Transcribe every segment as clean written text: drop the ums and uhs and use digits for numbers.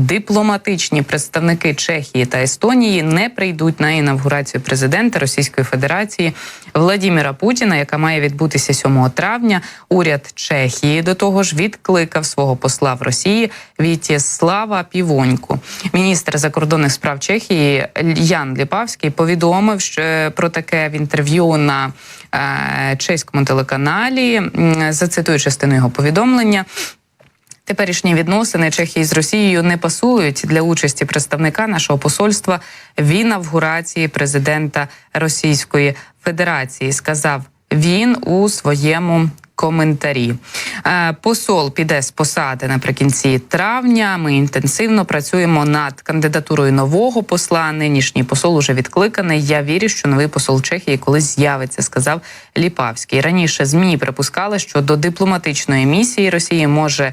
дипломатичні представники Чехії та Естонії не прийдуть на інавгурацію президента Російської Федерації Владіміра Путіна, яка має відбутися 7 травня. Уряд Чехії до того ж відкликав свого посла в Росії В'ячеслава Півоньку. Міністр закордонних справ Чехії Ян Ліпавський повідомив про таке в інтерв'ю на чеському телеканалі. Зацитую частину його повідомлення. Теперішні відносини Чехії з Росією не пасують для участі представника нашого посольства в інавгурації президента Російської Федерації, сказав він у своєму коментарі. Посол піде з посади наприкінці травня. Ми інтенсивно працюємо над кандидатурою нового посла. Нинішній посол уже відкликаний. Я вірю, що новий посол Чехії колись з'явиться, сказав Ліпавський. Раніше ЗМІ припускали, що до дипломатичної місії Росії може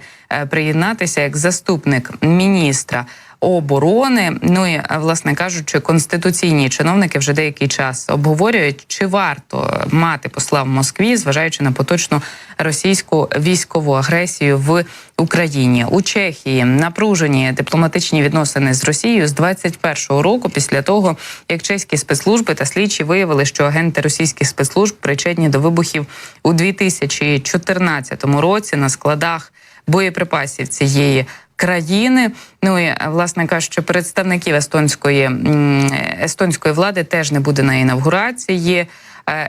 приєднатися як заступник міністра оборони. Ну і, власне кажучи, конституційні чиновники вже деякий час обговорюють, чи варто мати посла в Москві, зважаючи на поточну російську військову агресію в Україні. У Чехії напружені дипломатичні відносини з Росією з 21-го року, після того, як чеські спецслужби та слідчі виявили, що агенти російських спецслужб причетні до вибухів у 2014 році на складах боєприпасів цієї країни. Ну і, власне кажучи, представників естонської влади теж не буде на інавгурації.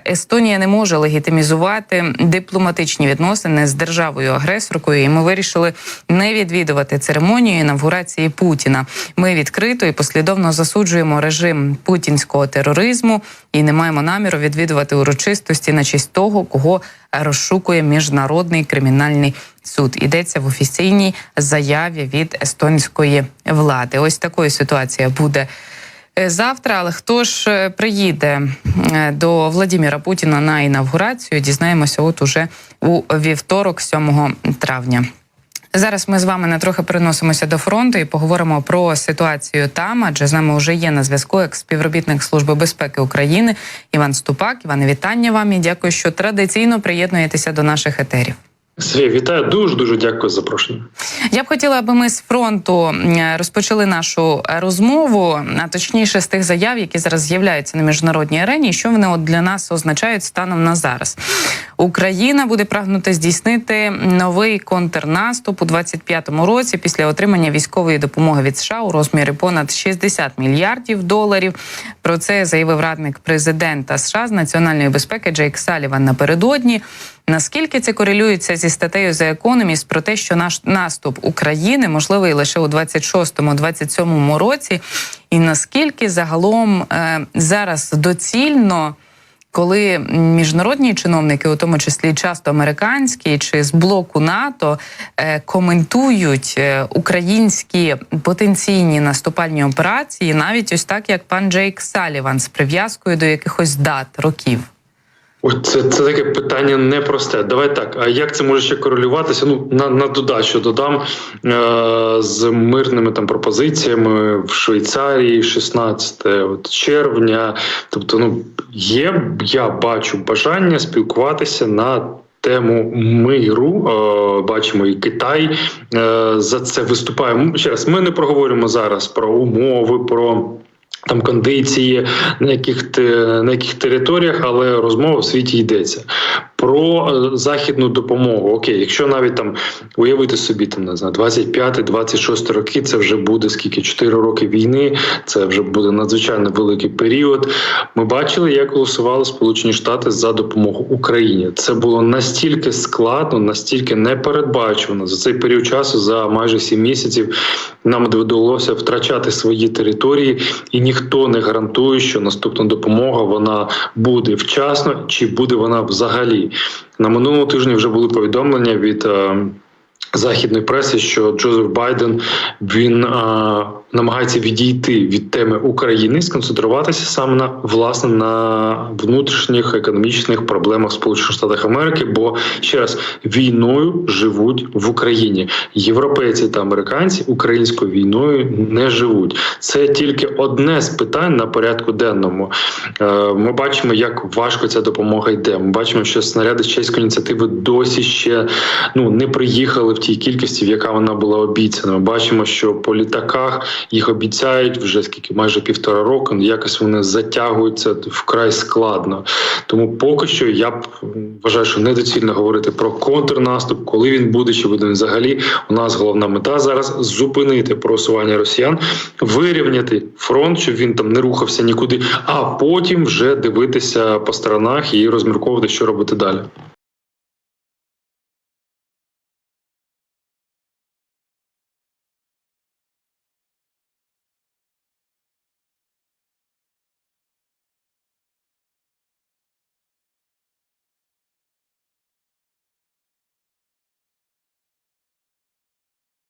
Естонія не може легітимізувати дипломатичні відносини з державою-агресоркою, і ми вирішили не відвідувати церемонію інавгурації Путіна. Ми відкрито і послідовно засуджуємо режим путінського тероризму і не маємо наміру відвідувати урочистості на честь того, кого розшукує Міжнародний кримінальний суд. Йдеться в офіційній заяві від естонської влади. Ось такою ситуація буде завтра. Але хто ж приїде до Владіміра Путіна на інавгурацію, дізнаємося от уже у вівторок, 7 травня. Зараз ми з вами на трохи переносимося до фронту і поговоримо про ситуацію там, адже з нами вже є на зв'язку екс-співробітник Служби безпеки України Іван Ступак. Іване, вітання вам і дякую, що традиційно приєднуєтеся до наших етерів. Сергій, вітаю. Дуже дякую за запрошення. Я б хотіла, аби ми з фронту розпочали нашу розмову, а точніше з тих заяв, які зараз з'являються на міжнародній арені, і що вони для нас означають станом на зараз. Україна буде прагнути здійснити новий контрнаступ у 25-му році після отримання військової допомоги від США у розмірі понад $60 мільярдів. Про це заявив радник президента США з національної безпеки Джейк Саліван напередодні. Наскільки це корелюється зі статтею The Economist про те, що наш наступ України можливий лише у 26-27 році, і наскільки загалом зараз доцільно, коли міжнародні чиновники, у тому числі часто американські чи з блоку НАТО, коментують українські потенційні наступальні операції, навіть ось так, як пан Джейк Саліван, з прив'язкою до якихось дат, років? Це таке питання непросте. Давай так, а як це може ще корелюватися? На додачу додам з мирними пропозиціями в Швейцарії 16 червня. Тобто, я бачу бажання спілкуватися на тему миру. Бачимо, і Китай за це виступає. Ще раз, ми не проговорюємо зараз про умови, про кондиції, на яких територіях, але розмова в світі йдеться. Про західну допомогу. Окей, якщо навіть уявити собі, 25-26 роки, це вже буде 4 роки війни, це вже буде надзвичайно великий період. Ми бачили, як голосували Сполучені Штати за допомогу Україні. Це було настільки складно, настільки непередбачувано. За цей період часу, за майже 7 місяців, нам довелося втрачати свої території, і ніхто не гарантує, що наступна допомога, вона буде вчасно, чи буде вона взагалі. На минулому тижні вже були повідомлення від західної преси, що Джозеф Байден, він намагається відійти від теми України, сконцентруватися саме на внутрішніх економічних проблемах Сполучених Штатів Америки, бо ще раз війною живуть в Україні. Європейці та американці українською війною не живуть. Це тільки одне з питань на порядку денному. Ми бачимо, як важко ця допомога йде. Ми бачимо, що снаряди з чеської ініціативи досі ще не приїхали в тій кількості, в яка вона була обіцяна. Ми бачимо, що по літаках їх обіцяють вже майже 1,5 року, якось вони затягуються вкрай складно. Тому поки що я вважаю, що недоцільно говорити про контрнаступ, коли він буде, чи буде він взагалі. У нас головна мета зараз зупинити просування росіян, вирівняти фронт, щоб він там не рухався нікуди, а потім вже дивитися по сторонах і розмірковувати, що робити далі.